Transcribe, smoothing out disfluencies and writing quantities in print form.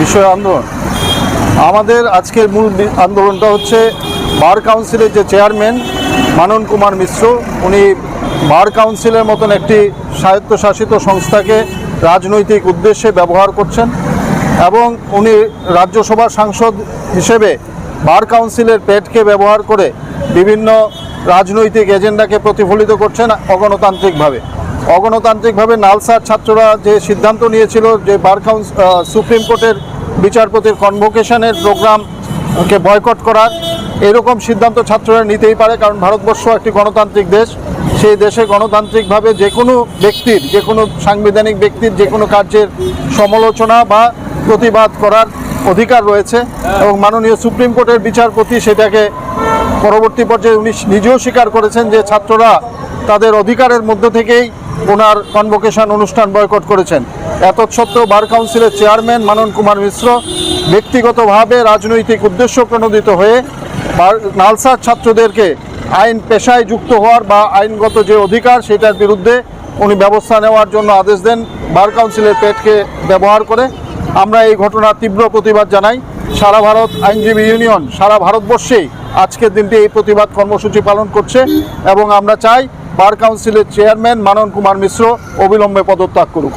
বিষয় আন্দোলন আমাদের আজকের মূল আন্দোলনটা হচ্ছে বার কাউন্সিলের যে চেয়ারম্যান মানন কুমার মিশ্র, উনি বার কাউন্সিলের মতন একটি স্বায়ত্তশাসিত সংস্থাকে রাজনৈতিক উদ্দেশ্যে ব্যবহার করছেন এবং উনি রাজ্যসভার সাংসদ হিসেবে বার কাউন্সিলের পেটকে ব্যবহার করে বিভিন্ন রাজনৈতিক এজেন্ডাকে প্রতিফলিত করছেন অগণতান্ত্রিকভাবে নালসার ছাত্ররা যে সিদ্ধান্ত নিয়েছিল যে বার কাউন্সিল সুপ্রিম কোর্টের বিচারপতির কনভোকেশনের প্রোগ্রামকে বয়কট করার, এরকম সিদ্ধান্ত ছাত্ররা নিতেই পারে, কারণ ভারতবর্ষ একটি গণতান্ত্রিক দেশ। সেই দেশে গণতান্ত্রিকভাবে যে কোনো ব্যক্তির, যে কোনো সাংবিধানিক ব্যক্তির যে কোনো কার্যের সমালোচনা বা প্রতিবাদ করার অধিকার রয়েছে এবং মাননীয় সুপ্রিম কোর্টের বিচারপতি সেটাকে পরবর্তী পর্যায়ে উনি নিজেও স্বীকার করেছেন যে ছাত্ররা তাদের অধিকারের মধ্য থেকেই ওনার কনভোকেশন অনুষ্ঠান বয়কট করেছেন। এতৎসত্ত্বেও বার কাউন্সিলের চেয়ারম্যান মানন কুমার মিশ্র ব্যক্তিগতভাবে রাজনৈতিক উদ্দেশ্য প্রণোদিত হয়ে নালসার ছাত্রদেরকে আইন পেশায় যুক্ত হওয়ার বা আইনগত যে অধিকার সেটার বিরুদ্ধে উনি ব্যবস্থা নেওয়ার জন্য আদেশ দেন বার কাউন্সিলের পেটকে ব্যবহার করে। আমরা এই ঘটনার তীব্র প্রতিবাদ জানাই। সারা ভারত আইনজীবী ইউনিয়ন সারা ভারতবর্ষেই আজকের দিনটি এই প্রতিবাদ কর্মসূচি পালন করছে এবং আমরা চাই বার কাউন্সিলের চেয়ারম্যান মানন কুমার মিশ্র অবিলম্বে পদত্যাগ করুক।